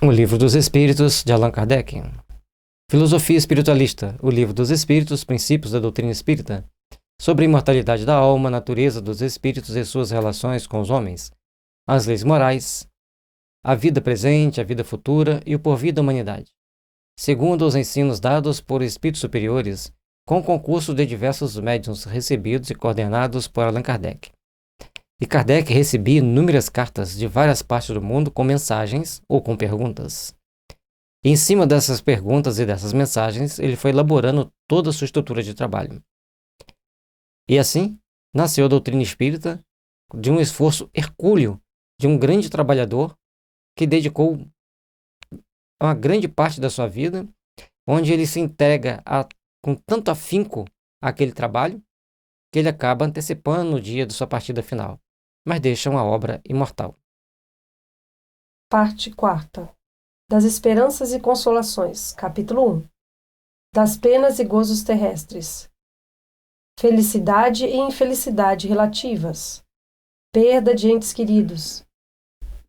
O Livro dos Espíritos, de Allan Kardec. Filosofia Espiritualista, o Livro dos Espíritos, Princípios da Doutrina Espírita, sobre a imortalidade da alma, a natureza dos espíritos e suas relações com os homens, as leis morais, a vida presente, a vida futura e o porvir da humanidade, segundo os ensinos dados por espíritos superiores, com concurso de diversos médiuns recebidos e coordenados por Allan Kardec. E Kardec recebia inúmeras cartas de várias partes do mundo com mensagens ou com perguntas. E em cima dessas perguntas e dessas mensagens, ele foi elaborando toda a sua estrutura de trabalho. E assim, nasceu a doutrina espírita de um esforço hercúleo de um grande trabalhador que dedicou uma grande parte da sua vida, onde ele se entrega com tanto afinco àquele trabalho, que ele acaba antecipando o dia de sua partida final, mas deixa uma obra imortal. Parte 4. Das Esperanças e Consolações, capítulo 1. Das penas e gozos terrestres. Felicidade e infelicidade relativas. Perda de entes queridos.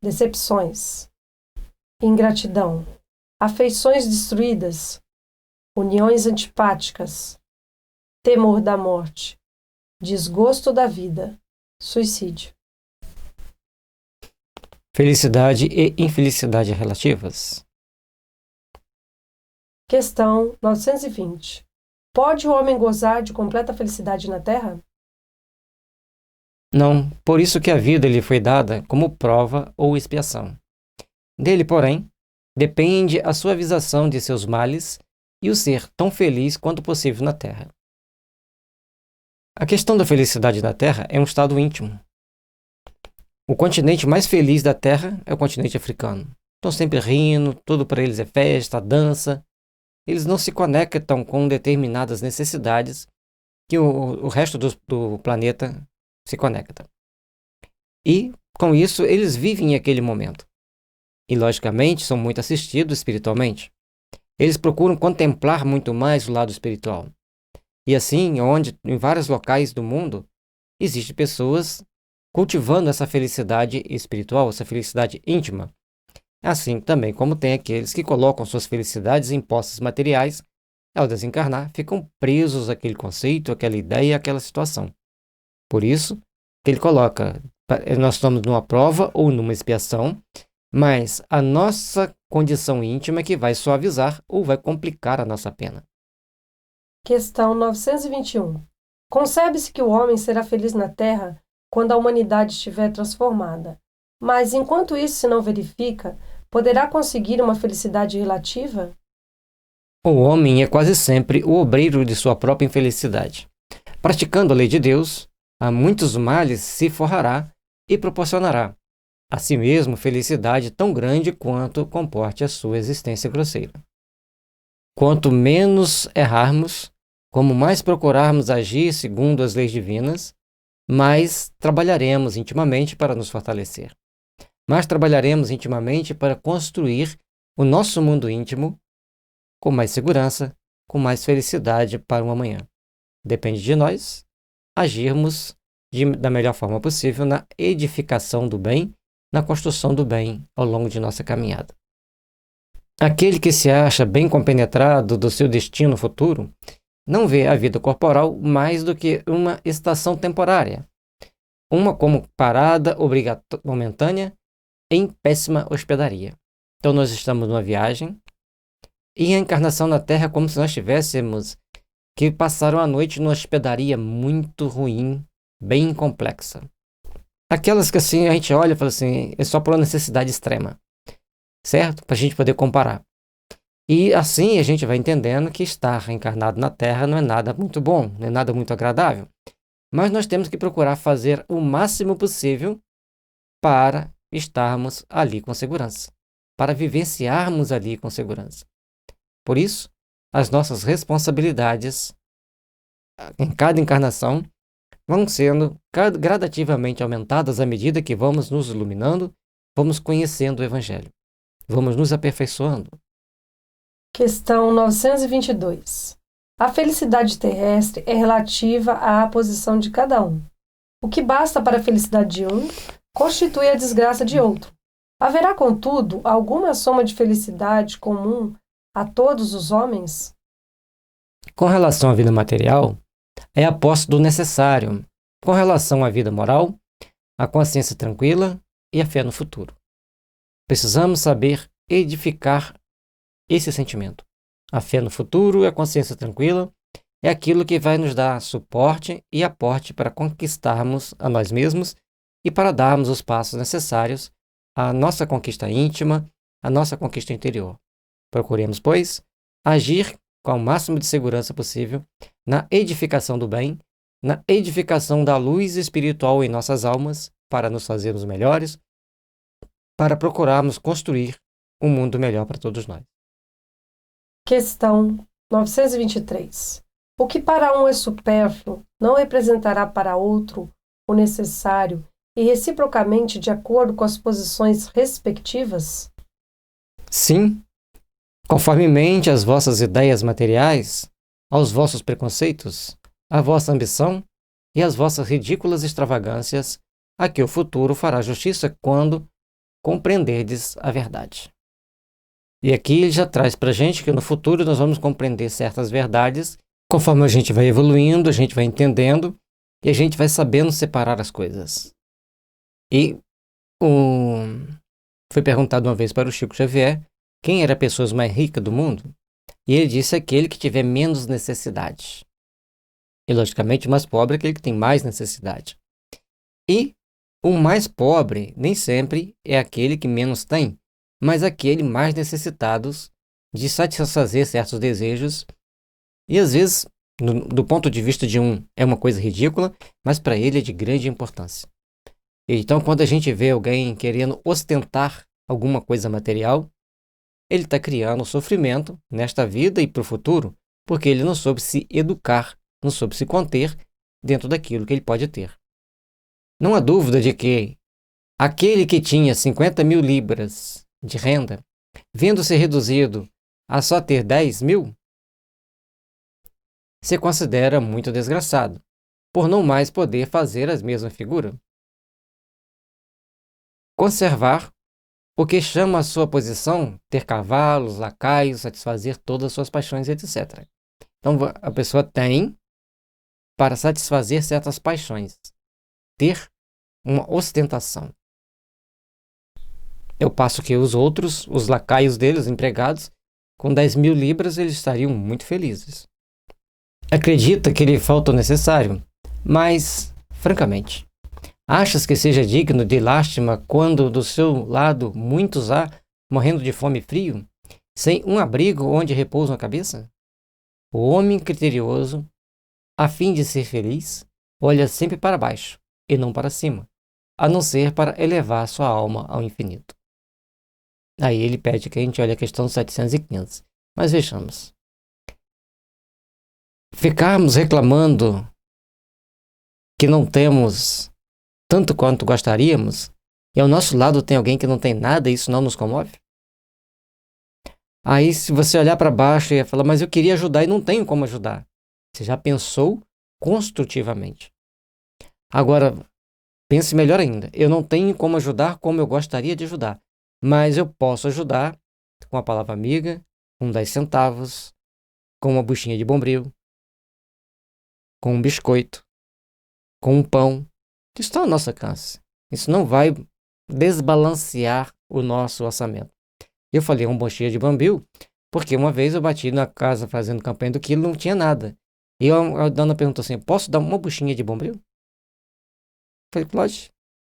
Decepções. Ingratidão. Afeições destruídas. Uniões antipáticas. Temor da morte. Desgosto da vida. Suicídio. Felicidade e infelicidade relativas. Questão 920. Pode o homem gozar de completa felicidade na Terra? Não, por isso que a vida lhe foi dada como prova ou expiação. Dele, porém, depende a suavização de seus males e o ser tão feliz quanto possível na Terra. A questão da felicidade na Terra é um estado íntimo. O continente mais feliz da Terra é o continente africano. Estão sempre rindo, tudo para eles é festa, dança. Eles não se conectam com determinadas necessidades que o resto do planeta se conecta. E, com isso, eles vivem aquele momento. E, logicamente, são muito assistidos espiritualmente. Eles procuram contemplar muito mais o lado espiritual. E assim, em vários locais do mundo, existem pessoas cultivando essa felicidade espiritual, essa felicidade íntima. Assim também como tem aqueles que colocam suas felicidades em posses materiais, ao desencarnar, ficam presos àquele conceito, àquela ideia, àquela situação. Por isso, ele coloca, nós estamos numa prova ou numa expiação, mas a nossa condição íntima é que vai suavizar ou vai complicar a nossa pena. Questão 921. Concebe-se que o homem será feliz na Terra quando a humanidade estiver transformada, mas enquanto isso se não verifica, poderá conseguir uma felicidade relativa? O homem é quase sempre o obreiro de sua própria infelicidade. Praticando a lei de Deus, a muitos males se forrará e proporcionará a si mesmo felicidade tão grande quanto comporte a sua existência grosseira. Quanto menos errarmos, como mais procurarmos agir segundo as leis divinas, mais trabalharemos intimamente para nos fortalecer. Mais trabalharemos intimamente para construir o nosso mundo íntimo com mais segurança, com mais felicidade para um amanhã. Depende de nós agirmos da melhor forma possível na edificação do bem, na construção do bem ao longo de nossa caminhada. Aquele que se acha bem compenetrado do seu destino futuro não vê a vida corporal mais do que uma estação temporária, uma como parada momentânea em péssima hospedaria. Então nós estamos numa viagem e a encarnação na Terra é como se nós tivéssemos que passar uma noite numa hospedaria muito ruim, bem complexa. Aquelas que assim a gente olha e fala assim, é só por uma necessidade extrema, certo? Para a gente poder comparar. E assim a gente vai entendendo que estar reencarnado na Terra não é nada muito bom, não é nada muito agradável. Mas nós temos que procurar fazer o máximo possível para estarmos ali com segurança, para vivenciarmos ali com segurança. Por isso, as nossas responsabilidades em cada encarnação vão sendo gradativamente aumentadas à medida que vamos nos iluminando, vamos conhecendo o Evangelho, vamos nos aperfeiçoando. Questão 922. A felicidade terrestre é relativa à posição de cada um. O que basta para a felicidade de um constitui a desgraça de outro. Haverá, contudo, alguma soma de felicidade comum a todos os homens? Com relação à vida material, é a posse do necessário. Com relação à vida moral, a consciência tranquila e a fé no futuro. Precisamos saber edificar esse sentimento. A fé no futuro e a consciência tranquila é aquilo que vai nos dar suporte e aporte para conquistarmos a nós mesmos e para darmos os passos necessários à nossa conquista íntima, à nossa conquista interior. Procuremos, pois, agir com o máximo de segurança possível na edificação do bem, na edificação da luz espiritual em nossas almas, para nos fazermos melhores, para procurarmos construir um mundo melhor para todos nós. Questão 923. O que para um é supérfluo não representará para outro o necessário e reciprocamente de acordo com as posições respectivas? Sim, conformemente às vossas ideias materiais, aos vossos preconceitos, à vossa ambição e às vossas ridículas extravagâncias, a que o futuro fará justiça quando compreenderdes a verdade. E aqui ele já traz para a gente que no futuro nós vamos compreender certas verdades, conforme a gente vai evoluindo, a gente vai entendendo e a gente vai sabendo separar as coisas. E foi perguntado uma vez para o Chico Xavier quem era a pessoa mais rica do mundo, e ele disse aquele que tiver menos necessidade. E, logicamente, o mais pobre é aquele que tem mais necessidade. E o mais pobre nem sempre é aquele que menos tem, mas aquele mais necessitado de satisfazer certos desejos. E, às vezes, do ponto de vista de é uma coisa ridícula, mas para ele é de grande importância. Então, quando a gente vê alguém querendo ostentar alguma coisa material, ele está criando sofrimento nesta vida e para o futuro, porque ele não soube se educar, não soube se conter dentro daquilo que ele pode ter. Não há dúvida de que aquele que tinha 50 mil libras de renda, vendo-se reduzido a só ter 10 mil, se considera muito desgraçado, por não mais poder fazer a mesma figura. Conservar o que chama a sua posição, ter cavalos, lacaios, satisfazer todas as suas paixões, etc. Então, a pessoa tem para satisfazer certas paixões, ter uma ostentação. Eu passo que os outros, os lacaios deles, os empregados, com 10 mil libras, eles estariam muito felizes. Acredita que lhe falta o necessário, mas, francamente, achas que seja digno de lástima quando do seu lado muitos há, morrendo de fome e frio, sem um abrigo onde repousam a cabeça? O homem criterioso, a fim de ser feliz, olha sempre para baixo e não para cima, a não ser para elevar sua alma ao infinito. Aí ele pede que a gente olhe a questão 715. Mas vejamos. Ficarmos reclamando que não temos tanto quanto gostaríamos, e ao nosso lado tem alguém que não tem nada e isso não nos comove? Aí se você olhar para baixo e falar, mas eu queria ajudar e não tenho como ajudar. Você já pensou construtivamente. Agora, pense melhor ainda. Eu não tenho como ajudar como eu gostaria de ajudar, mas eu posso ajudar com a palavra amiga, com 10 centavos, com uma buchinha de bombril, com um biscoito, com um pão. Isso está ao nosso alcance. Isso não vai desbalancear o nosso orçamento. Eu falei uma buchinha de bombril porque uma vez eu bati na casa fazendo campanha do quilo, não tinha nada. E a dona perguntou assim, posso dar uma buchinha de bombril? Eu falei, pode.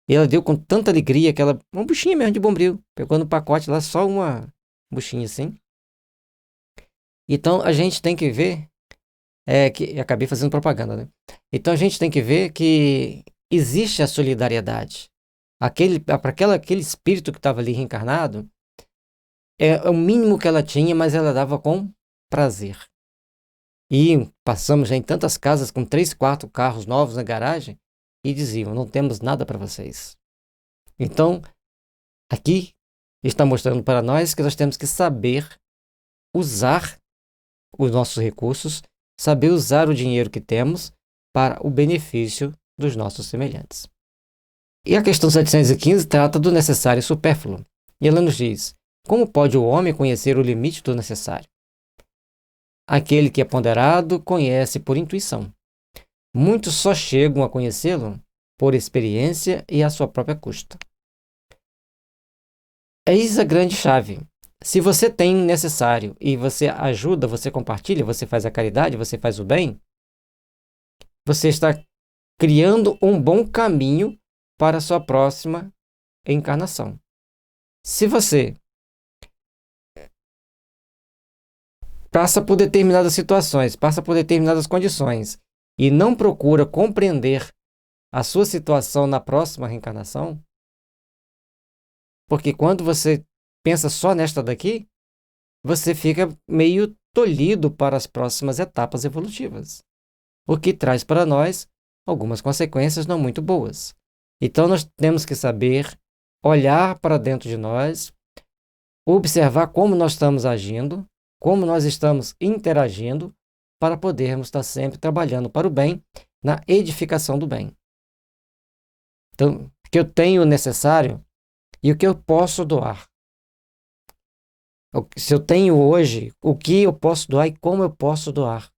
E ela deu com tanta alegria que uma buchinha mesmo de bombril. Pegou no pacote lá só uma buchinha assim. Então a gente tem que ver, que acabei fazendo propaganda, né? Então a gente tem que ver que existe a solidariedade. Aquele espírito que estava ali reencarnado, é o mínimo que ela tinha, mas ela dava com prazer. E passamos já em tantas casas com 3, 4 carros novos na garagem e diziam, não temos nada para vocês. Então, aqui está mostrando para nós que nós temos que saber usar os nossos recursos, saber usar o dinheiro que temos para o benefício dos nossos semelhantes. E a questão 715 trata do necessário e supérfluo. E ela nos diz: como pode o homem conhecer o limite do necessário? Aquele que é ponderado conhece por intuição. Muitos só chegam a conhecê-lo por experiência e à sua própria custa. Eis a grande chave. Se você tem necessário e você ajuda, você compartilha, você faz a caridade, você faz o bem, você está criando um bom caminho para a sua próxima encarnação. Se você passa por determinadas situações, passa por determinadas condições e não procura compreender a sua situação na próxima reencarnação, porque quando você pensa só nesta daqui, você fica meio tolhido para as próximas etapas evolutivas, o que traz para nós algumas consequências não muito boas. Então nós temos que saber olhar para dentro de nós, observar como nós estamos agindo, como nós estamos interagindo, para podermos estar sempre trabalhando para o bem, na edificação do bem. Então, o que eu tenho necessário e o que eu posso doar. Se eu tenho hoje, o que eu posso doar e como eu posso doar.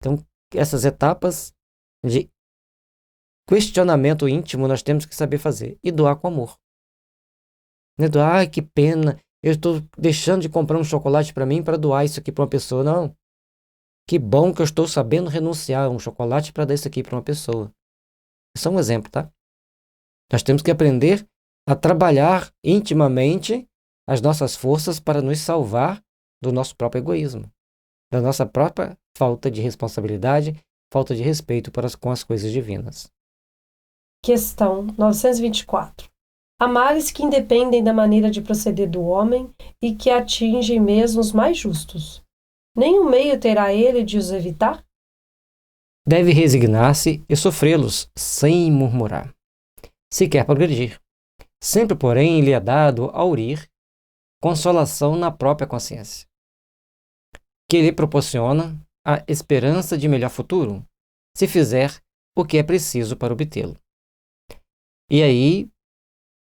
Então, essas etapas de questionamento íntimo nós temos que saber fazer e doar com amor. Não é doar, ai, que pena, eu estou deixando de comprar um chocolate para mim para doar isso aqui para uma pessoa. Não. Que bom que eu estou sabendo renunciar a um chocolate para dar isso aqui para uma pessoa. Isso é um exemplo, tá? Nós temos que aprender a trabalhar intimamente as nossas forças para nos salvar do nosso próprio egoísmo, da nossa própria falta de responsabilidade, falta de respeito com as coisas divinas. Questão 924. Há males que independem da maneira de proceder do homem e que atingem mesmo os mais justos. Nenhum meio terá ele de os evitar? Deve resignar-se e sofrê-los sem murmurar, se quer progredir. Sempre, porém, lhe é dado aurir consolação na própria consciência, que lhe proporciona a esperança de melhor futuro, se fizer o que é preciso para obtê-lo. E aí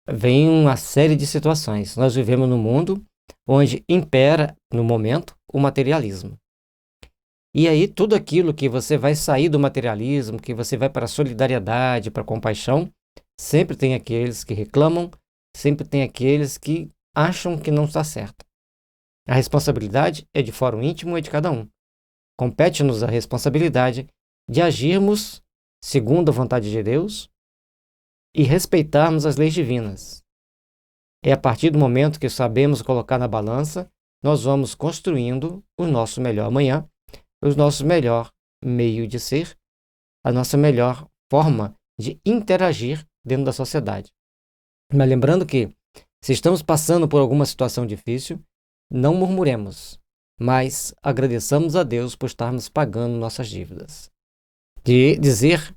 vem uma série de situações. Nós vivemos num mundo onde impera, no momento, o materialismo. E aí tudo aquilo que você vai sair do materialismo, que você vai para a solidariedade, para a compaixão, sempre tem aqueles que reclamam, sempre tem aqueles que acham que não está certo. A responsabilidade é de fórum íntimo e de cada um. Compete-nos a responsabilidade de agirmos segundo a vontade de Deus e respeitarmos as leis divinas. É a partir do momento que sabemos colocar na balança, nós vamos construindo o nosso melhor amanhã, o nosso melhor meio de ser, a nossa melhor forma de interagir dentro da sociedade. Mas lembrando que, se estamos passando por alguma situação difícil, não murmuremos, mas agradeçamos a Deus por estarmos pagando nossas dívidas. De dizer,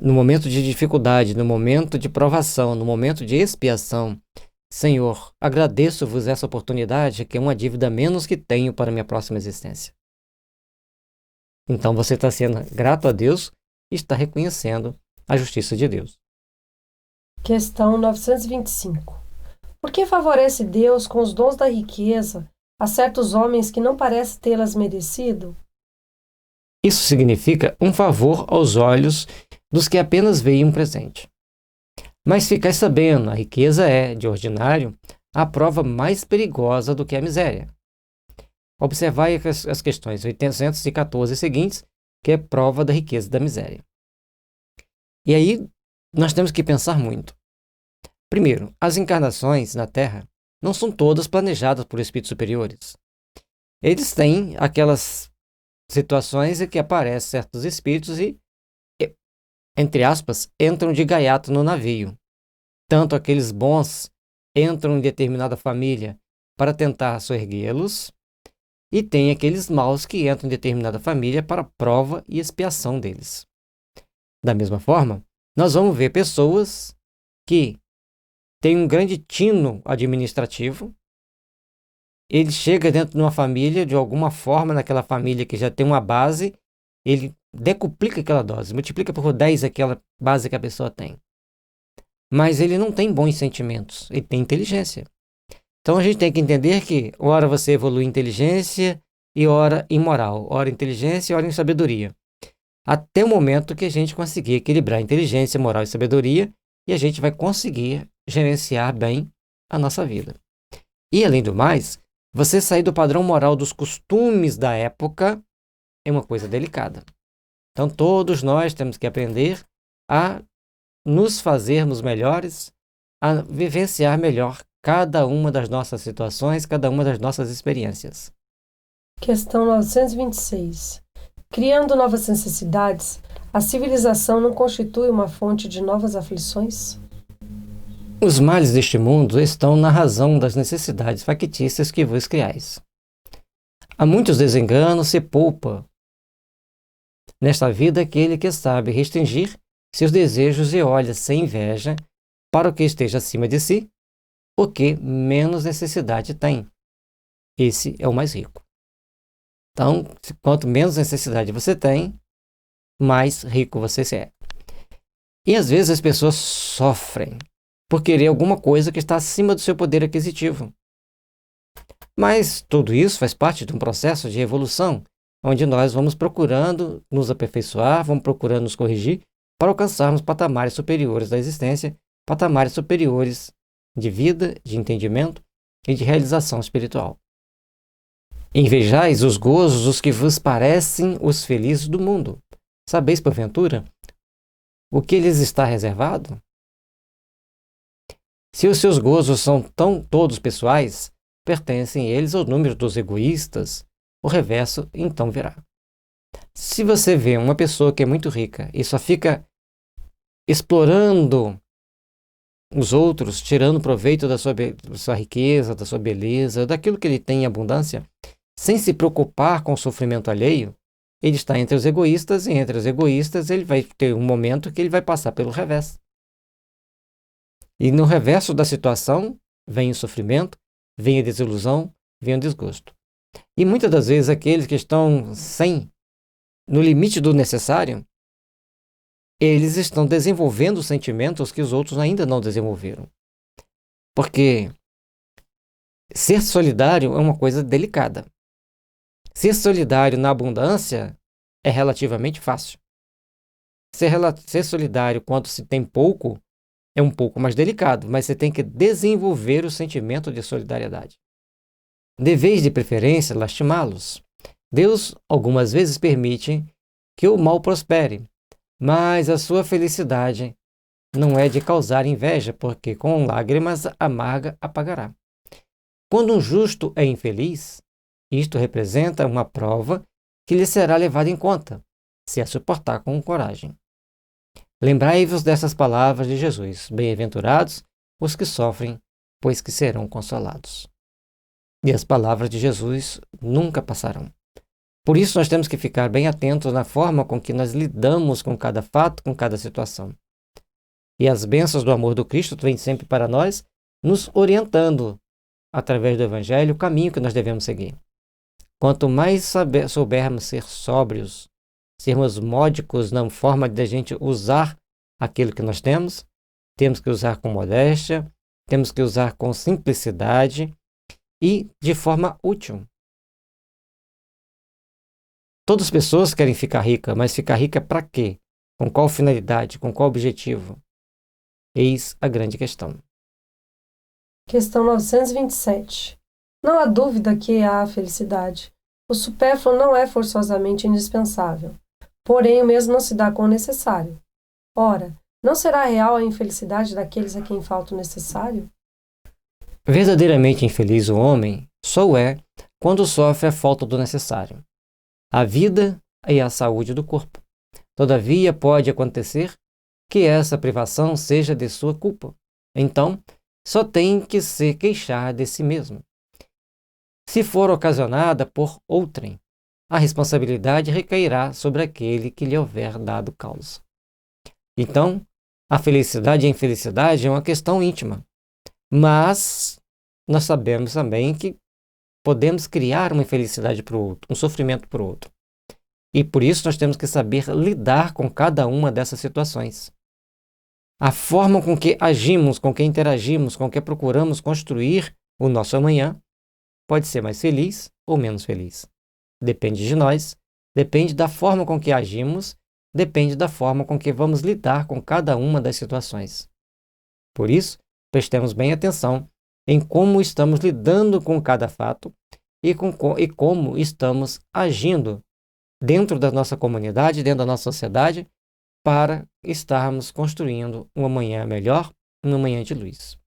no momento de dificuldade, no momento de provação, no momento de expiação, Senhor, agradeço-vos essa oportunidade, que é uma dívida menos que tenho para minha próxima existência. Então você está sendo grato a Deus e está reconhecendo a justiça de Deus. Questão 925. Por que favorece Deus com os dons da riqueza a certos homens que não parecem tê-las merecido? Isso significa um favor aos olhos dos que apenas veem um presente. Mas ficai sabendo, a riqueza é, de ordinário, a prova mais perigosa do que a miséria. Observai as questões 814 seguintes, que é prova da riqueza e da miséria. E aí, nós temos que pensar muito. Primeiro, as encarnações na Terra não são todas planejadas por espíritos superiores. Eles têm aquelas situações em que aparecem certos espíritos e, entre aspas, entram de gaiato no navio. Tanto aqueles bons entram em determinada família para tentar soerguê-los, e tem aqueles maus que entram em determinada família para prova e expiação deles. Da mesma forma, nós vamos ver pessoas que têm um grande tino administrativo, ele chega dentro de uma família, de alguma forma, naquela família que já tem uma base, ele decuplica aquela dose, multiplica por 10 aquela base que a pessoa tem. Mas ele não tem bons sentimentos, ele tem inteligência. Então a gente tem que entender que ora você evolui em inteligência e ora em moral, ora em inteligência e ora em sabedoria. Até o momento que a gente conseguir equilibrar inteligência, moral e sabedoria, e a gente vai conseguir gerenciar bem a nossa vida. E além do mais, você sair do padrão moral dos costumes da época é uma coisa delicada. Então todos nós temos que aprender a nos fazermos melhores, a vivenciar melhor cada uma das nossas situações, cada uma das nossas experiências. Questão 926. Criando novas necessidades, a civilização não constitui uma fonte de novas aflições? Os males deste mundo estão na razão das necessidades factícias que vos criais. Há muitos desenganos se poupa nesta vida aquele que sabe restringir seus desejos e olha sem inveja para o que esteja acima de si, o que menos necessidade tem. Esse é o mais rico. Então, quanto menos necessidade você tem, mais rico você é. E às vezes as pessoas sofrem por querer alguma coisa que está acima do seu poder aquisitivo. Mas tudo isso faz parte de um processo de evolução, onde nós vamos procurando nos aperfeiçoar, vamos procurando nos corrigir para alcançarmos patamares superiores da existência, patamares superiores de vida, de entendimento e de realização espiritual. Invejais os gozos os que vos parecem os felizes do mundo. Sabeis, porventura, o que lhes está reservado? Se os seus gozos são todos pessoais, pertencem eles ao número dos egoístas, o reverso então virá. Se você vê uma pessoa que é muito rica e só fica explorando os outros, tirando proveito da sua riqueza, da sua beleza, daquilo que ele tem em abundância, sem se preocupar com o sofrimento alheio, ele está entre os egoístas, e entre os egoístas ele vai ter um momento que ele vai passar pelo reverso. E no reverso da situação vem o sofrimento, vem a desilusão, vem o desgosto. E muitas das vezes aqueles que estão no limite do necessário, eles estão desenvolvendo sentimentos que os outros ainda não desenvolveram. Porque ser solidário é uma coisa delicada. Ser solidário na abundância é relativamente fácil. Ser solidário quando se tem pouco é um pouco mais delicado, mas você tem que desenvolver o sentimento de solidariedade. Deveis de preferência lastimá-los. Deus algumas vezes permite que o mal prospere, mas a sua felicidade não é de causar inveja, porque com lágrimas amarga apagará. Quando um justo é infeliz, isto representa uma prova que lhe será levada em conta, se a suportar com coragem. Lembrai-vos dessas palavras de Jesus: bem-aventurados os que sofrem, pois que serão consolados. E as palavras de Jesus nunca passarão. Por isso nós temos que ficar bem atentos na forma com que nós lidamos com cada fato, com cada situação. E as bênçãos do amor do Cristo vêm sempre para nós, nos orientando, através do Evangelho, o caminho que nós devemos seguir. Quanto mais soubermos ser sóbrios, sermos módicos na forma de a gente usar aquilo que nós temos que usar com modéstia, temos que usar com simplicidade e de forma útil. Todas as pessoas querem ficar ricas, mas ficar rica para quê? Com qual finalidade? Com qual objetivo? Eis a grande questão. Questão 927. Não há dúvida que há a felicidade. O supérfluo não é forçosamente indispensável, porém o mesmo não se dá com o necessário. Ora, não será real a infelicidade daqueles a quem falta o necessário? Verdadeiramente infeliz o homem só o é quando sofre a falta do necessário, a vida e a saúde do corpo. Todavia pode acontecer que essa privação seja de sua culpa. Então, só tem que se queixar de si mesmo. Se for ocasionada por outrem, a responsabilidade recairá sobre aquele que lhe houver dado causa. Então, a felicidade e a infelicidade é uma questão íntima, mas nós sabemos também que podemos criar uma infelicidade para o outro, um sofrimento para o outro. E por isso nós temos que saber lidar com cada uma dessas situações. A forma com que agimos, com que interagimos, com que procuramos construir O nosso amanhã pode ser mais feliz ou menos feliz. Depende de nós, depende da forma com que agimos, depende da forma com que vamos lidar com cada uma das situações. Por isso, prestemos bem atenção em como estamos lidando com cada fato e como estamos agindo dentro da nossa comunidade, dentro da nossa sociedade, para estarmos construindo um amanhã melhor, um amanhã de luz.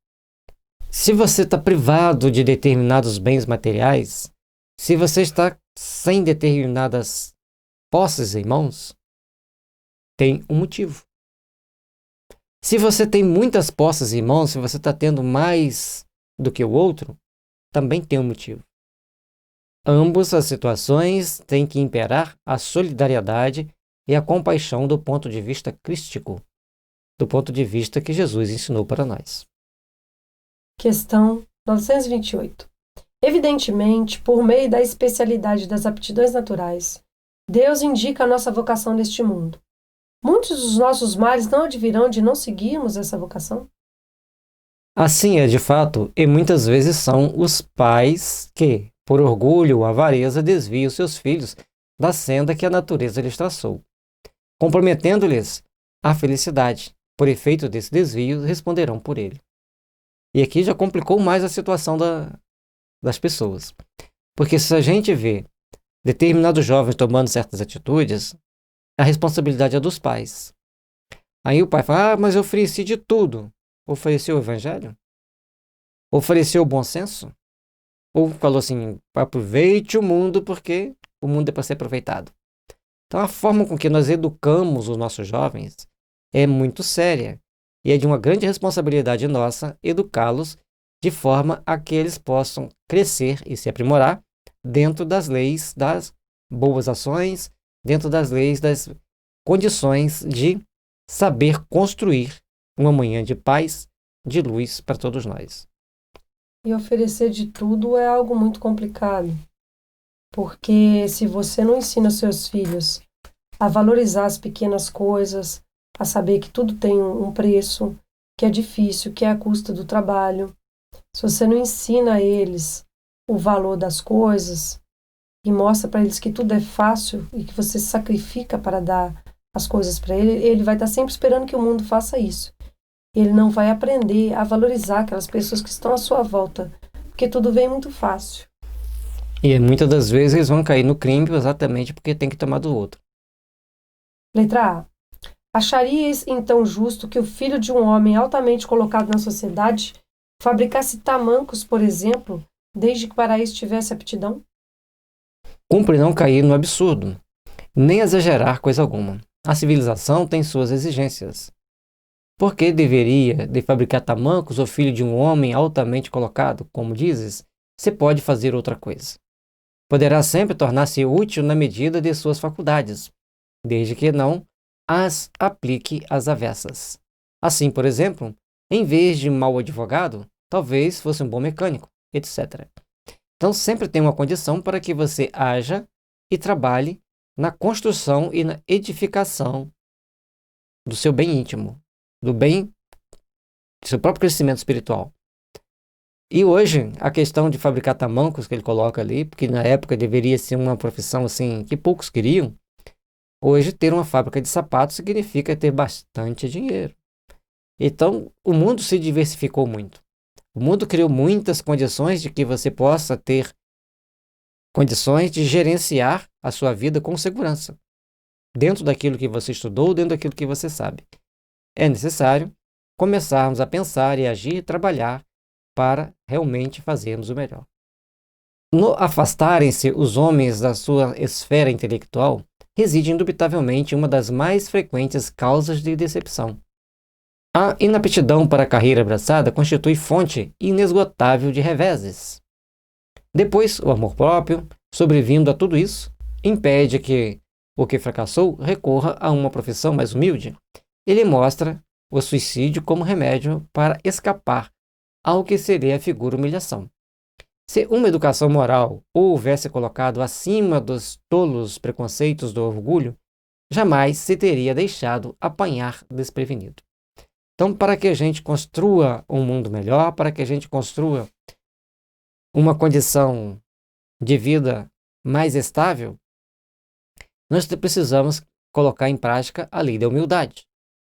Se você está privado de determinados bens materiais, se você está sem determinadas posses em mãos, tem um motivo. Se você tem muitas posses em mãos, se você está tendo mais do que o outro, também tem um motivo. Ambas as situações têm que imperar a solidariedade e a compaixão do ponto de vista crístico, do ponto de vista que Jesus ensinou para nós. Questão 928. Evidentemente, por meio da especialidade das aptidões naturais, Deus indica a nossa vocação neste mundo. Muitos dos nossos males não advirão de não seguirmos essa vocação? Assim é de fato, e muitas vezes são os pais que, por orgulho ou avareza, desviam seus filhos da senda que a natureza lhes traçou, comprometendo-lhes a felicidade. Por efeito desse desvio, responderão por ele. E aqui já complicou mais a situação das pessoas. Porque se a gente vê determinados jovens tomando certas atitudes, a responsabilidade é dos pais. Aí o pai fala, mas eu ofereci de tudo. Ofereceu o evangelho? Ofereceu o bom senso? Ou falou assim, aproveite o mundo porque o mundo é para ser aproveitado. Então a forma com que nós educamos os nossos jovens é muito séria. E é de uma grande responsabilidade nossa educá-los de forma a que eles possam crescer e se aprimorar dentro das leis das boas ações, dentro das leis das condições de saber construir um amanhã de paz, de luz para todos nós. E oferecer de tudo é algo muito complicado, porque se você não ensina seus filhos a valorizar as pequenas coisas, a saber que tudo tem um preço, que é difícil, que é a custa do trabalho, se você não ensina a eles o valor das coisas e mostra para eles que tudo é fácil e que você se sacrifica para dar as coisas para ele, ele vai estar sempre esperando que o mundo faça isso. Ele não vai aprender a valorizar aquelas pessoas que estão à sua volta, porque tudo vem muito fácil. E muitas das vezes eles vão cair no crime exatamente porque tem que tomar do outro. Letra A. Acharias então justo que o filho de um homem altamente colocado na sociedade fabricasse tamancos, por exemplo, desde que para isso tivesse aptidão? Cumpre não cair no absurdo, nem exagerar coisa alguma. A civilização tem suas exigências. Por que deveria de fabricar tamancos o filho de um homem altamente colocado, como dizes, se pode fazer outra coisa? Poderá sempre tornar-se útil na medida de suas faculdades, desde que não as aplique às avessas. Assim, por exemplo, em vez de mau advogado, talvez fosse um bom mecânico, etc. Então, sempre tem uma condição para que você haja e trabalhe na construção e na edificação do seu bem íntimo, do seu próprio crescimento espiritual. E hoje, a questão de fabricar tamancos que ele coloca ali, porque na época deveria ser uma profissão assim que poucos queriam, hoje ter uma fábrica de sapatos significa ter bastante dinheiro. Então, o mundo se diversificou muito. O mundo criou muitas condições de que você possa ter condições de gerenciar a sua vida com segurança, dentro daquilo que você estudou, dentro daquilo que você sabe. É necessário começarmos a pensar e agir e trabalhar para realmente fazermos o melhor. No afastarem-se os homens da sua esfera intelectual, reside indubitavelmente uma das mais frequentes causas de decepção. A inaptidão para a carreira abraçada constitui fonte inesgotável de reveses. Depois, o amor próprio, sobrevindo a tudo isso, impede que o que fracassou recorra a uma profissão mais humilde. Ele mostra o suicídio como remédio para escapar ao que seria a figura humilhação. Se uma educação moral houvesse colocado acima dos tolos preconceitos do orgulho, jamais se teria deixado apanhar desprevenido. Então, para que a gente construa um mundo melhor, para que a gente construa uma condição de vida mais estável, nós precisamos colocar em prática a lei da humildade,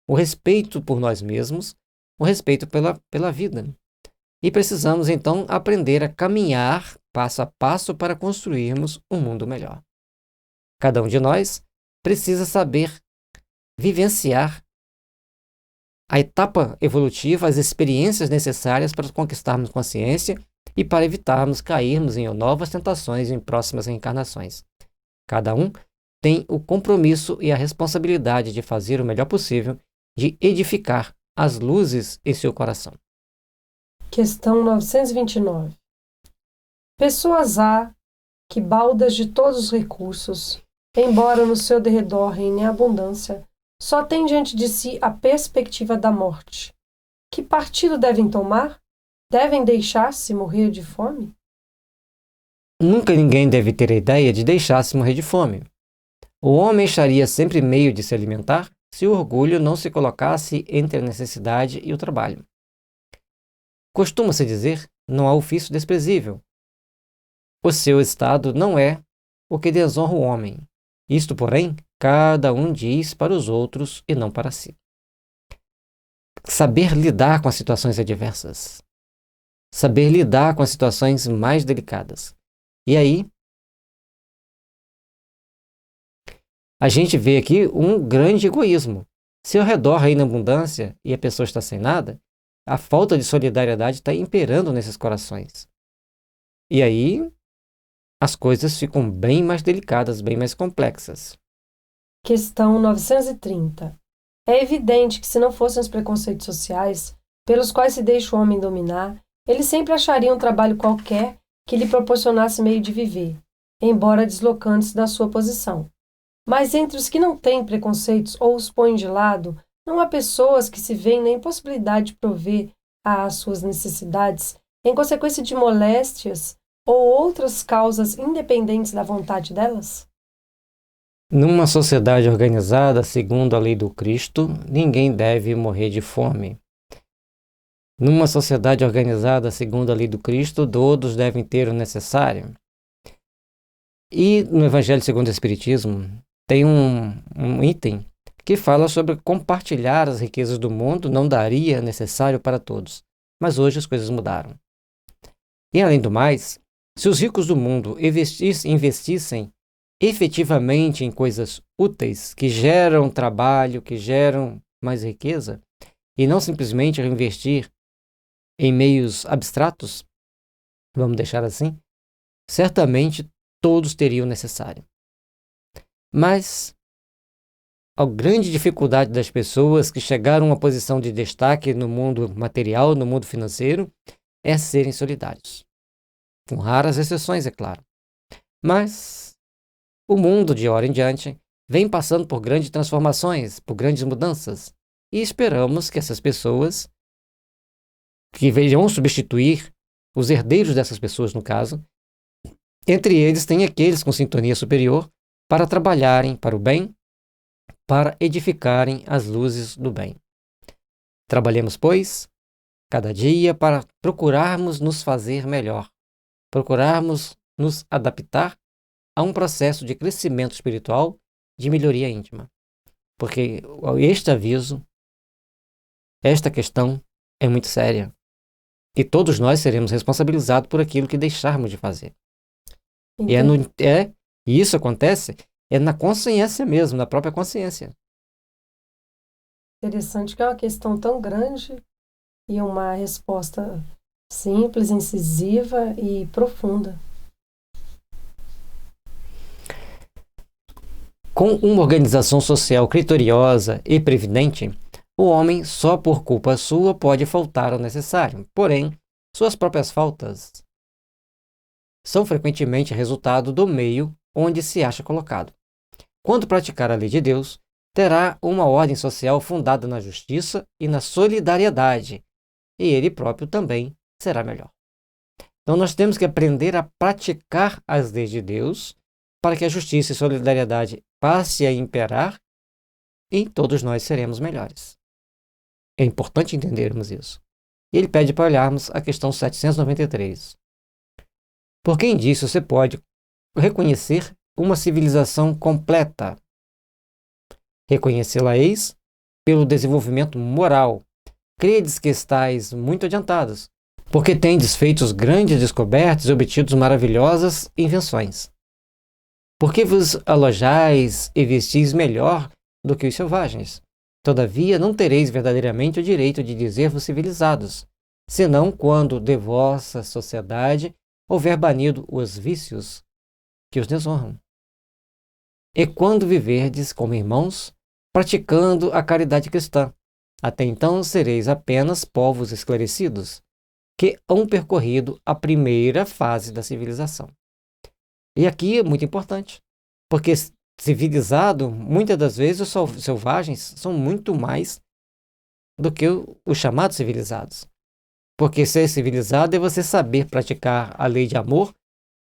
o respeito por nós mesmos, o respeito pela vida. E precisamos, então, aprender a caminhar passo a passo para construirmos um mundo melhor. Cada um de nós precisa saber vivenciar a etapa evolutiva, as experiências necessárias para conquistarmos consciência e para evitarmos cairmos em novas tentações em próximas reencarnações. Cada um tem o compromisso e a responsabilidade de fazer o melhor possível, de edificar as luzes em seu coração. Questão 929. Pessoas há que, baldas de todos os recursos, embora no seu derredor reine a abundância, só têm diante de si a perspectiva da morte. Que partido devem tomar? Devem deixar-se morrer de fome? Nunca ninguém deve ter a ideia de deixar-se morrer de fome. O homem acharia sempre meio de se alimentar se o orgulho não se colocasse entre a necessidade e o trabalho. Costuma-se dizer, não há ofício desprezível. O seu estado não é o que desonra o homem. Isto, porém, cada um diz para os outros e não para si. Saber lidar com as situações adversas. Saber lidar com as situações mais delicadas. E aí, a gente vê aqui um grande egoísmo. Se ao redor reina abundância e a pessoa está sem nada, a falta de solidariedade está imperando nesses corações. E aí, as coisas ficam bem mais delicadas, bem mais complexas. Questão 930. É evidente que se não fossem os preconceitos sociais, pelos quais se deixa o homem dominar, ele sempre acharia um trabalho qualquer que lhe proporcionasse meio de viver, embora deslocando-se da sua posição. Mas entre os que não têm preconceitos ou os põem de lado, não há pessoas que se veem na impossibilidade de prover às suas necessidades em consequência de moléstias ou outras causas independentes da vontade delas? Numa sociedade organizada segundo a lei do Cristo, ninguém deve morrer de fome. Numa sociedade organizada segundo a lei do Cristo, todos devem ter o necessário. E no Evangelho segundo o Espiritismo, tem um item que fala sobre compartilhar as riquezas do mundo não daria necessário para todos. Mas hoje as coisas mudaram. E além do mais, se os ricos do mundo investissem efetivamente em coisas úteis, que geram trabalho, que geram mais riqueza, e não simplesmente investir em meios abstratos, vamos deixar assim, certamente todos teriam o necessário. Mas a grande dificuldade das pessoas que chegaram a uma posição de destaque no mundo material, no mundo financeiro, é serem solidários. Com raras exceções, é claro. Mas o mundo, de hora em diante, vem passando por grandes transformações, por grandes mudanças, e esperamos que essas pessoas, que venham substituir os herdeiros dessas pessoas, no caso, entre eles tem aqueles com sintonia superior para trabalharem para o bem, para edificarem as luzes do bem. Trabalhemos, pois, cada dia para procurarmos nos fazer melhor, procurarmos nos adaptar a um processo de crescimento espiritual, de melhoria íntima. Porque este aviso, esta questão é muito séria. E todos nós seremos responsabilizados por aquilo que deixarmos de fazer. E isso acontece na consciência mesmo, na própria consciência. Interessante que é uma questão tão grande e uma resposta simples, incisiva e profunda. Com uma organização social criteriosa e previdente, o homem, só por culpa sua, pode faltar ao necessário. Porém, suas próprias faltas são frequentemente resultado do meio onde se acha colocado. Quando praticar a lei de Deus, terá uma ordem social fundada na justiça e na solidariedade, e ele próprio também será melhor. Então nós temos que aprender a praticar as leis de Deus para que a justiça e a solidariedade passe a imperar e todos nós seremos melhores. É importante entendermos isso. Ele pede para olharmos a questão 793. Por quem disso você pode reconhecer uma civilização completa. Reconhecê-la-eis pelo desenvolvimento moral. Credes que estáis muito adiantados, porque tendes feito grandes descobertas e obtido maravilhosas invenções. Porque vos alojais e vestis melhor do que os selvagens. Todavia não tereis verdadeiramente o direito de dizer-vos civilizados, senão quando de vossa sociedade houver banido os vícios que os desonram. E quando viverdes como irmãos, praticando a caridade cristã, até então sereis apenas povos esclarecidos, que hão percorrido a primeira fase da civilização. E aqui é muito importante, porque civilizado, muitas das vezes os selvagens são muito mais do que os chamados civilizados. Porque ser civilizado é você saber praticar a lei de amor,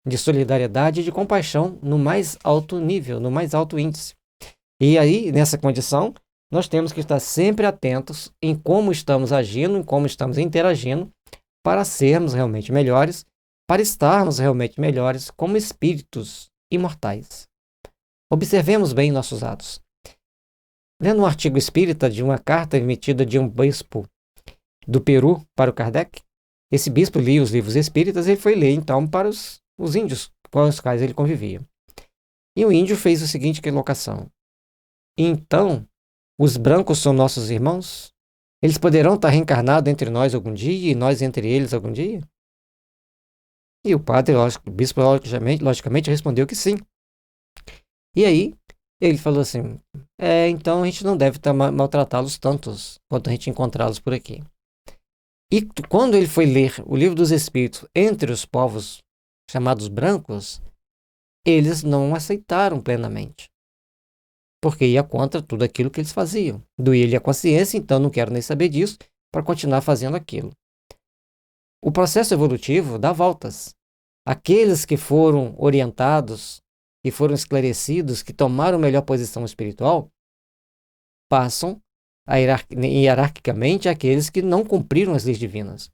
de solidariedade e de compaixão no mais alto nível, no mais alto índice. E aí, nessa condição, nós temos que estar sempre atentos em como estamos agindo, em como estamos interagindo, para sermos realmente melhores, para estarmos realmente melhores como espíritos imortais. Observemos bem nossos atos. Lendo um artigo espírita de uma carta emitida de um bispo do Peru para o Kardec, esse bispo lia os livros espíritas e ele foi ler então para os índios com os quais ele convivia. E o índio fez a seguinte colocação: então, os brancos são nossos irmãos? Eles poderão estar reencarnados entre nós algum dia e nós entre eles algum dia? E o padre, o bispo, logicamente respondeu que sim. E aí, ele falou assim, então a gente não deve maltratá-los tantos quanto a gente encontrá-los por aqui. E quando ele foi ler o Livro dos Espíritos entre os povos chamados brancos, eles não aceitaram plenamente, porque ia contra tudo aquilo que eles faziam. Doía-lhe a consciência, então não quero nem saber disso, para continuar fazendo aquilo. O processo evolutivo dá voltas. Aqueles que foram orientados, que foram esclarecidos, que tomaram melhor posição espiritual, passam hierarquicamente àqueles que não cumpriram as leis divinas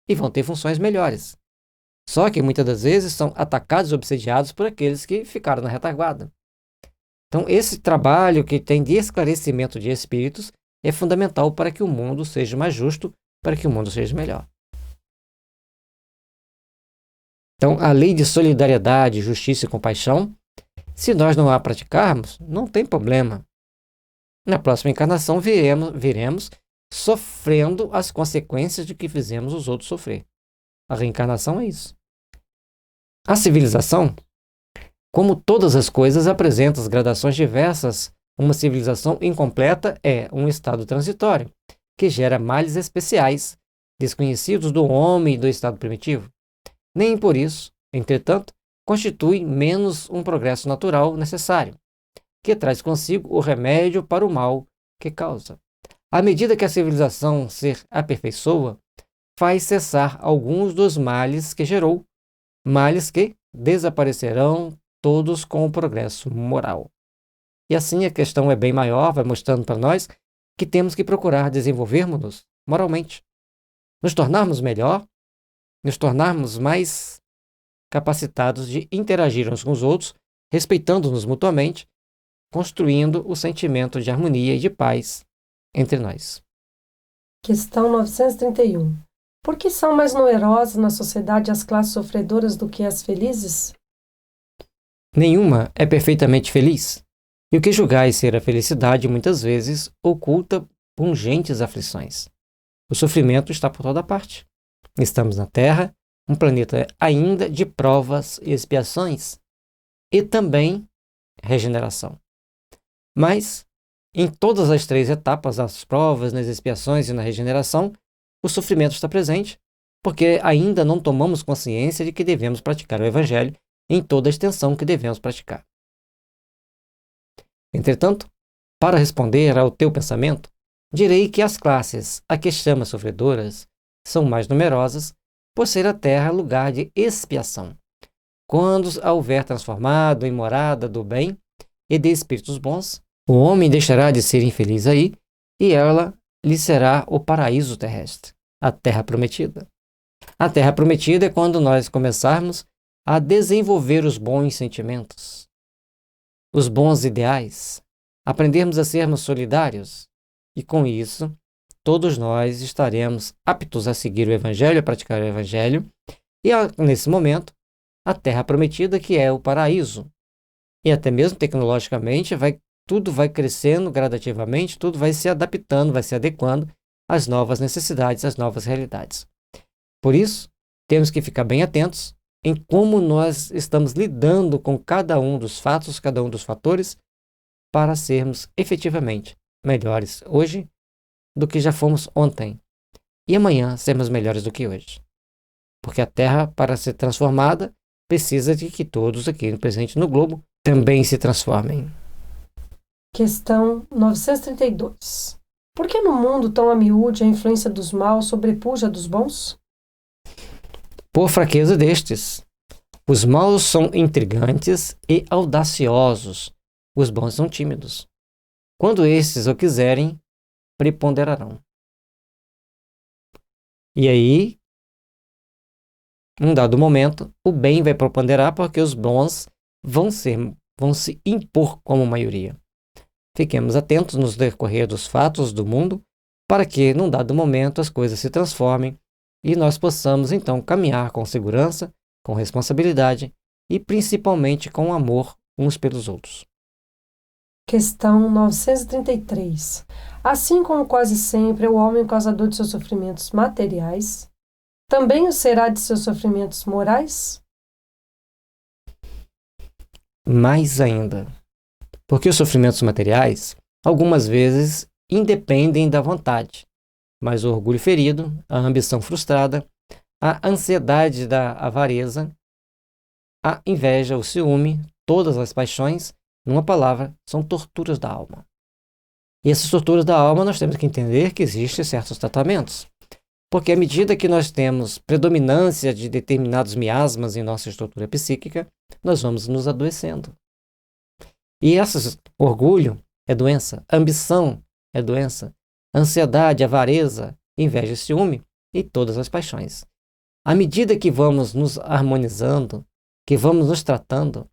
e vão ter funções melhores. Só que muitas das vezes são atacados e obsediados por aqueles que ficaram na retaguarda. Então, esse trabalho que tem de esclarecimento de espíritos é fundamental para que o mundo seja mais justo, para que o mundo seja melhor. Então, a lei de solidariedade, justiça e compaixão, se nós não a praticarmos, não tem problema. Na próxima encarnação, viremos sofrendo as consequências de que fizemos os outros sofrer. A reencarnação é isso. A civilização, como todas as coisas, apresenta gradações diversas. Uma civilização incompleta é um estado transitório, que gera males especiais, desconhecidos do homem e do estado primitivo. Nem por isso, entretanto, constitui menos um progresso natural necessário, que traz consigo o remédio para o mal que causa. À medida que a civilização se aperfeiçoa, faz cessar alguns dos males que gerou, males que desaparecerão todos com o progresso moral. E assim a questão é bem maior, vai mostrando para nós que temos que procurar desenvolvermos-nos moralmente, nos tornarmos melhor, nos tornarmos mais capacitados de interagir uns com os outros, respeitando-nos mutuamente, construindo o sentimento de harmonia e de paz entre nós. Questão 931. Por que são mais numerosas na sociedade as classes sofredoras do que as felizes? Nenhuma é perfeitamente feliz, e o que julgais ser a felicidade muitas vezes oculta pungentes aflições. O sofrimento está por toda parte. Estamos na Terra, um planeta ainda de provas e expiações, e também regeneração. Mas, em todas as três etapas, nas provas, nas expiações e na regeneração, o sofrimento está presente, porque ainda não tomamos consciência de que devemos praticar o Evangelho em toda a extensão que devemos praticar. Entretanto, para responder ao teu pensamento, direi que as classes a que chamas sofredoras são mais numerosas por ser a Terra lugar de expiação. Quando a houver transformado em morada do bem e de espíritos bons, o homem deixará de ser infeliz aí e ela lhe será o paraíso terrestre, a Terra Prometida. A Terra Prometida é quando nós começarmos a desenvolver os bons sentimentos, os bons ideais, aprendermos a sermos solidários, e com isso, todos nós estaremos aptos a seguir o Evangelho, a praticar o Evangelho, e nesse momento, a terra prometida, que é o paraíso. E até mesmo tecnologicamente, tudo vai crescendo gradativamente, tudo vai se adaptando, vai se adequando às novas necessidades, às novas realidades. Por isso, temos que ficar bem atentos em como nós estamos lidando com cada um dos fatos, cada um dos fatores, para sermos efetivamente melhores hoje do que já fomos ontem, e amanhã sermos melhores do que hoje. Porque a Terra, para ser transformada, precisa de que todos aqui presentes no globo também se transformem. Questão 932. Por que no mundo tão a miúde a influência dos maus sobrepuja a dos bons? Por fraqueza destes. Os maus são intrigantes e audaciosos, os bons são tímidos. Quando estes o quiserem, preponderarão. E aí, num dado momento, o bem vai preponderar porque os bons vão se impor como maioria. Fiquemos atentos nos decorrer dos fatos do mundo para que, num dado momento, as coisas se transformem e nós possamos, então, caminhar com segurança, com responsabilidade e, principalmente, com amor uns pelos outros. Questão 933. Assim como quase sempre é o homem o causador de seus sofrimentos materiais, também o será de seus sofrimentos morais? Mais ainda, porque os sofrimentos materiais, algumas vezes, independem da vontade, mas o orgulho ferido, a ambição frustrada, a ansiedade da avareza, a inveja, o ciúme, todas as paixões, numa palavra, são torturas da alma. E essas torturas da alma nós temos que entender que existem certos tratamentos. Porque à medida que nós temos predominância de determinados miasmas em nossa estrutura psíquica, nós vamos nos adoecendo. E orgulho é doença, ambição é doença, ansiedade, avareza, inveja e ciúme e todas as paixões. À medida que vamos nos harmonizando, que vamos nos tratando,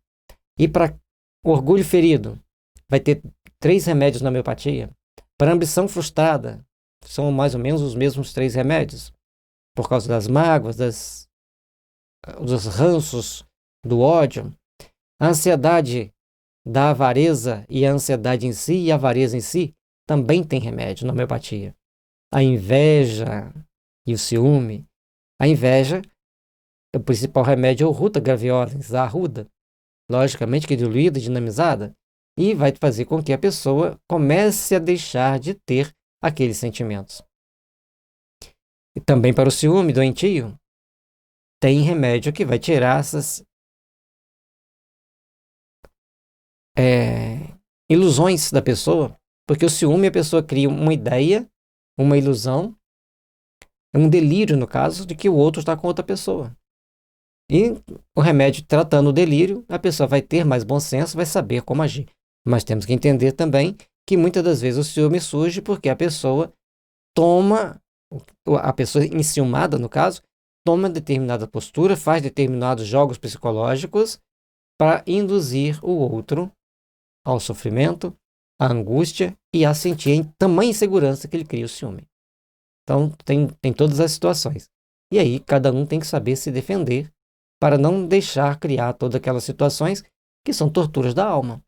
e para orgulho ferido, vai ter 3 remédios na homeopatia. Para ambição frustrada, são mais ou menos os mesmos 3 remédios. Por causa das mágoas, dos ranços, do ódio. A ansiedade da avareza e a ansiedade em si e a avareza em si também tem remédio na homeopatia. A inveja e o ciúme. A inveja, o principal remédio é o Ruta Graviolis, a arruda. Logicamente que diluída, dinamizada, e vai fazer com que a pessoa comece a deixar de ter aqueles sentimentos. E também para o ciúme doentio, tem remédio que vai tirar essas ilusões da pessoa, porque o ciúme a pessoa cria uma ideia, uma ilusão, um delírio no caso, de que o outro está com outra pessoa. E o remédio tratando o delírio, a pessoa vai ter mais bom senso, vai saber como agir. Mas temos que entender também que muitas das vezes o ciúme surge porque a pessoa enciumada, no caso, toma determinada postura, faz determinados jogos psicológicos para induzir o outro ao sofrimento, à angústia e a sentir tamanha insegurança que ele cria o ciúme. Então, tem todas as situações. E aí, cada um tem que saber se defender para não deixar criar todas aquelas situações que são torturas da alma.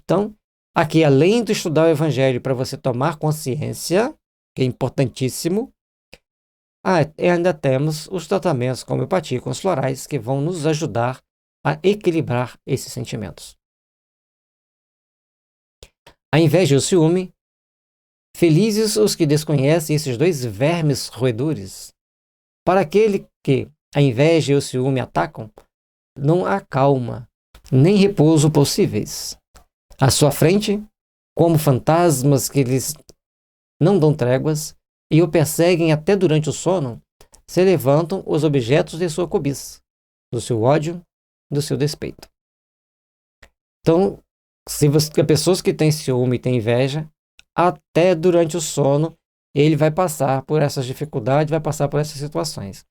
Então, aqui, além de estudar o Evangelho para você tomar consciência, que é importantíssimo, ainda temos os tratamentos com homeopatia com os florais que vão nos ajudar a equilibrar esses sentimentos. A inveja e o ciúme, felizes os que desconhecem esses 2 vermes roedores. Para aquele que a inveja e o ciúme atacam, não há calma, nem repouso possíveis. À sua frente, como fantasmas que lhes não dão tréguas e o perseguem até durante o sono, se levantam os objetos de sua cobiça, do seu ódio, do seu despeito. Então, se pessoas que têm ciúme e têm inveja, até durante o sono, ele vai passar por essas dificuldades, vai passar por essas situações.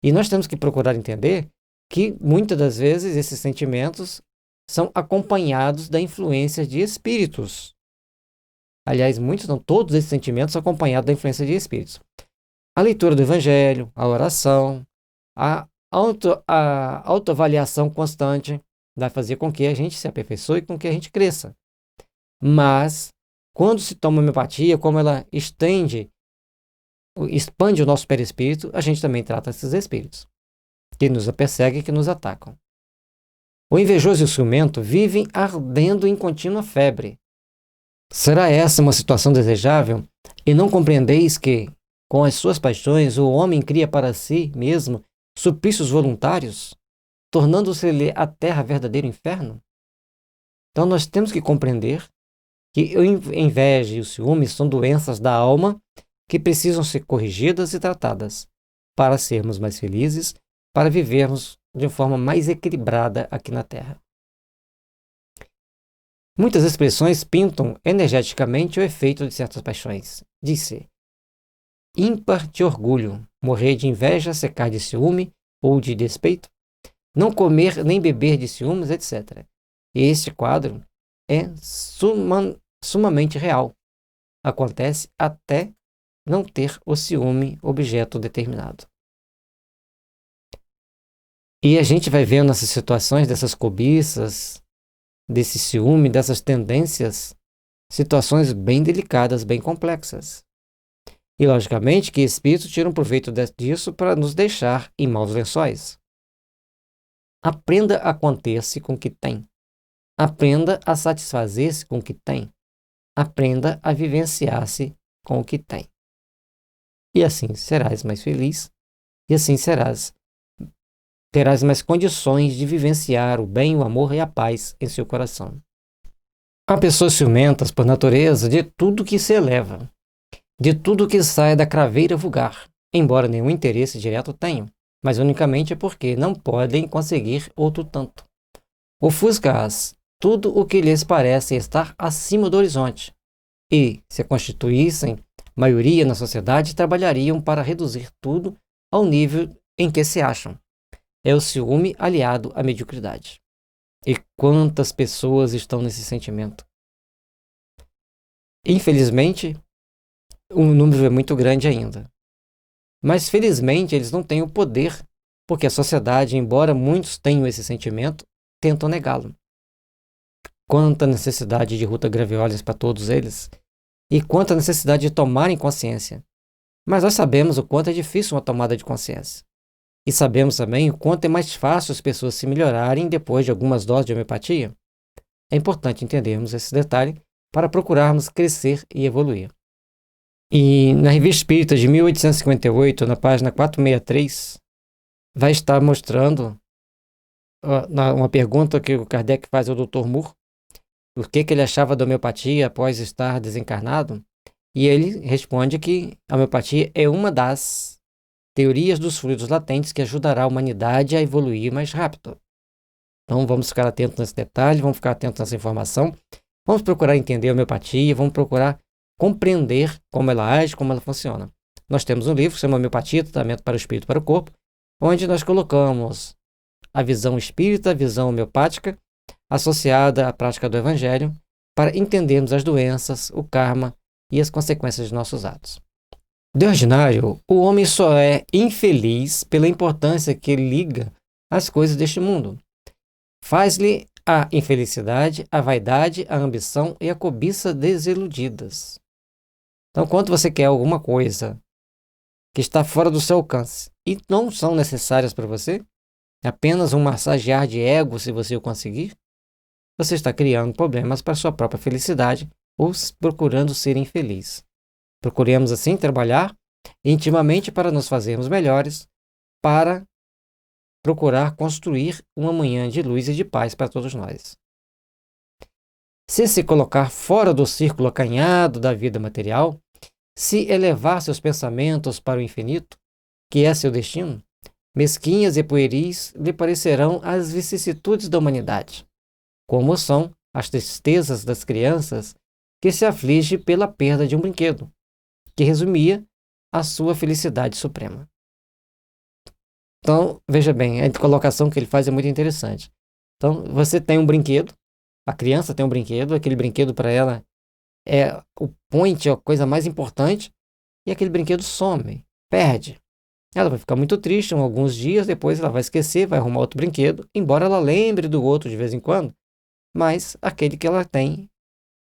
E nós temos que procurar entender que muitas das vezes esses sentimentos são acompanhados da influência de espíritos. Aliás, muitos não, todos esses sentimentos são acompanhados da influência de espíritos. A leitura do Evangelho, a oração, a autoavaliação constante vai fazer com que a gente se aperfeiçoe e com que a gente cresça. Mas, quando se toma homeopatia, como ela expande o nosso perispírito, a gente também trata esses espíritos que nos perseguem e que nos atacam. O invejoso e o ciumento vivem ardendo em contínua febre. Será essa uma situação desejável? E não compreendeis que, com as suas paixões, o homem cria para si mesmo suplícios voluntários, tornando-se-lhe a terra verdadeiro inferno? Então nós temos que compreender que a inveja e o ciúme são doenças da alma que precisam ser corrigidas e tratadas para sermos mais felizes, para vivermos de forma mais equilibrada aqui na Terra. Muitas expressões pintam energeticamente o efeito de certas paixões. Diz-se: ímpar de orgulho, morrer de inveja, secar de ciúme ou de despeito, não comer nem beber de ciúmes, etc. E este quadro é sumamente real. Acontece até não ter o ciúme objeto determinado. E a gente vai vendo essas situações, dessas cobiças, desse ciúme, dessas tendências, situações bem delicadas, bem complexas. E, logicamente, que espíritos tiram proveito disso para nos deixar em maus lençóis. Aprenda a conter-se com o que tem. Aprenda a satisfazer-se com o que tem. Aprenda a vivenciar-se com o que tem. E assim serás mais feliz, e assim terás mais condições de vivenciar o bem, o amor e a paz em seu coração. Há pessoas ciumentas, por natureza, de tudo que se eleva, de tudo que sai da craveira vulgar, embora nenhum interesse direto tenham, mas unicamente porque não podem conseguir outro tanto. Ofusca-as tudo o que lhes parece estar acima do horizonte, e, se constituíssem maioria na sociedade, trabalhariam para reduzir tudo ao nível em que se acham. É o ciúme aliado à mediocridade. E quantas pessoas estão nesse sentimento? Infelizmente, o número é muito grande ainda. Mas, felizmente, eles não têm o poder, porque a sociedade, embora muitos tenham esse sentimento, tentam negá-lo. Quanta necessidade de ruta graviolis para todos eles, e quanta necessidade de tomarem consciência. Mas nós sabemos o quanto é difícil uma tomada de consciência. E sabemos também o quanto é mais fácil as pessoas se melhorarem depois de algumas doses de homeopatia. É importante entendermos esse detalhe para procurarmos crescer e evoluir. E na Revista Espírita de 1858, na página 463, vai estar mostrando uma pergunta que o Kardec faz ao Dr. Moore, o que ele achava da homeopatia após estar desencarnado, e ele responde que a homeopatia é uma das teorias dos fluidos latentes que ajudará a humanidade a evoluir mais rápido. Então vamos ficar atentos nesse detalhe, vamos ficar atentos nessa informação, vamos procurar entender a homeopatia, vamos procurar compreender como ela age, como ela funciona. Nós temos um livro que se chama Homeopatia, Tratamento para o Espírito e para o Corpo, onde nós colocamos a visão espírita, a visão homeopática, associada à prática do Evangelho, para entendermos as doenças, o karma e as consequências de nossos atos. De ordinário, o homem só é infeliz pela importância que liga às coisas deste mundo. Faz-lhe a infelicidade, a vaidade, a ambição e a cobiça desiludidas. Então, quando você quer alguma coisa que está fora do seu alcance e não são necessárias para você, apenas um massagear de ego se você o conseguir, você está criando problemas para sua própria felicidade ou procurando ser infeliz. Procuremos, assim, trabalhar intimamente para nos fazermos melhores, para procurar construir uma manhã de luz e de paz para todos nós. Se colocar fora do círculo acanhado da vida material, se elevar seus pensamentos para o infinito, que é seu destino, mesquinhas e pueris lhe parecerão as vicissitudes da humanidade, como são as tristezas das crianças que se aflige pela perda de um brinquedo, que resumia a sua felicidade suprema. Então, veja bem, a colocação que ele faz é muito interessante. Então, você tem um brinquedo, a criança tem um brinquedo, aquele brinquedo para ela é o point, é a coisa mais importante, e aquele brinquedo some, perde. Ela vai ficar muito triste alguns dias, depois ela vai esquecer, vai arrumar outro brinquedo, embora ela lembre do outro de vez em quando, mas aquele que ela tem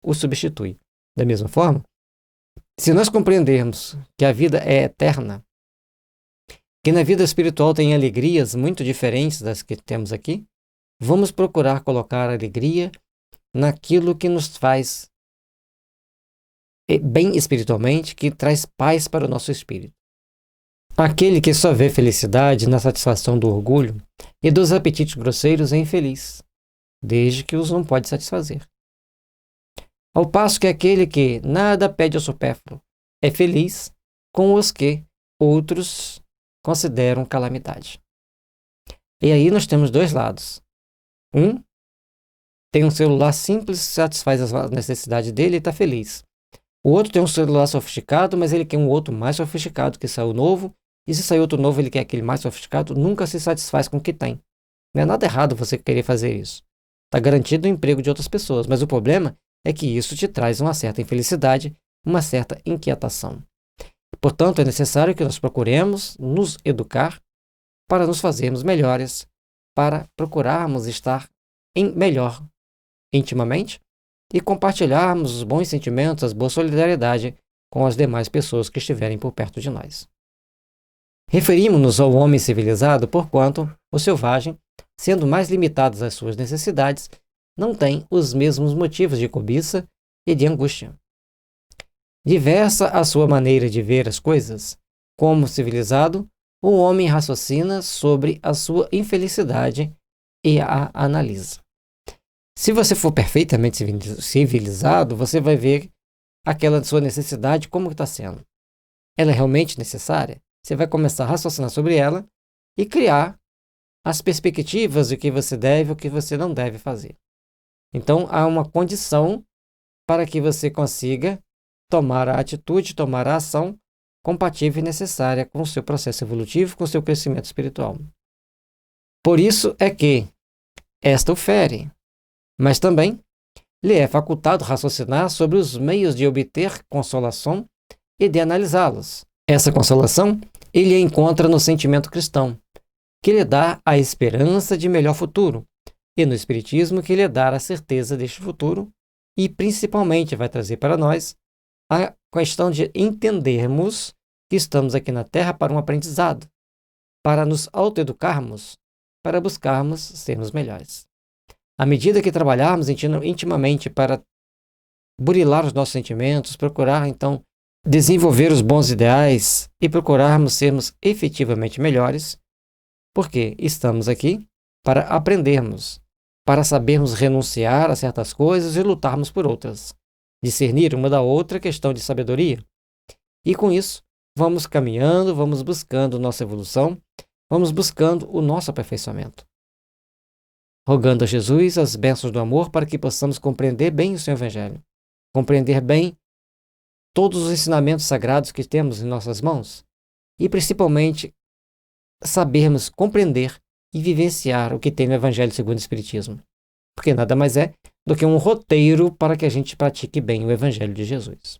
o substitui. Da mesma forma, se nós compreendermos que a vida é eterna, que na vida espiritual tem alegrias muito diferentes das que temos aqui, vamos procurar colocar alegria naquilo que nos faz bem espiritualmente, que traz paz para o nosso espírito. Aquele que só vê felicidade na satisfação do orgulho e dos apetites grosseiros é infeliz, desde que os não pode satisfazer. Ao passo que aquele que nada pede ao supérfluo é feliz com os que outros consideram calamidade. E aí nós temos dois lados. Um tem um celular simples, satisfaz as necessidades dele e está feliz. O outro tem um celular sofisticado, mas ele quer um outro mais sofisticado que saiu novo. E se sair outro novo, ele quer aquele mais sofisticado, nunca se satisfaz com o que tem. Não é nada errado você querer fazer isso. Está garantido o emprego de outras pessoas, mas o problema é que isso te traz uma certa infelicidade, uma certa inquietação. Portanto, é necessário que nós procuremos nos educar para nos fazermos melhores, para procurarmos estar melhor intimamente e compartilharmos os bons sentimentos, as boas solidariedade com as demais pessoas que estiverem por perto de nós. Referimos-nos ao homem civilizado, porquanto o selvagem, sendo mais limitado às suas necessidades, não tem os mesmos motivos de cobiça e de angústia. Diversa a sua maneira de ver as coisas, como civilizado, o homem raciocina sobre a sua infelicidade e a analisa. Se você for perfeitamente civilizado, você vai ver aquela sua necessidade como está sendo. Ela é realmente necessária? Você vai começar a raciocinar sobre ela e criar as perspectivas do que você deve ou o que você não deve fazer. Então, há uma condição para que você consiga tomar a atitude, tomar a ação compatível e necessária com o seu processo evolutivo, com o seu crescimento espiritual. Por isso é que esta o fere, mas também lhe é facultado raciocinar sobre os meios de obter consolação e de analisá-los. Essa consolação ele a encontra no sentimento cristão, que lhe dá a esperança de melhor futuro, e no Espiritismo, que lhe dá a certeza deste futuro, e principalmente vai trazer para nós a questão de entendermos que estamos aqui na Terra para um aprendizado, para nos autoeducarmos, para buscarmos sermos melhores. À medida que trabalharmos intimamente para burilar os nossos sentimentos, procurar então desenvolver os bons ideais e procurarmos sermos efetivamente melhores, porque estamos aqui para aprendermos, para sabermos renunciar a certas coisas e lutarmos por outras, discernir uma da outra questão de sabedoria. E com isso, vamos caminhando, vamos buscando nossa evolução, vamos buscando o nosso aperfeiçoamento. Rogando a Jesus as bênçãos do amor para que possamos compreender bem o seu Evangelho, compreender bem todos os ensinamentos sagrados que temos em nossas mãos e, principalmente, sabermos compreender e vivenciar o que tem no Evangelho segundo o Espiritismo, porque nada mais é do que um roteiro para que a gente pratique bem o Evangelho de Jesus.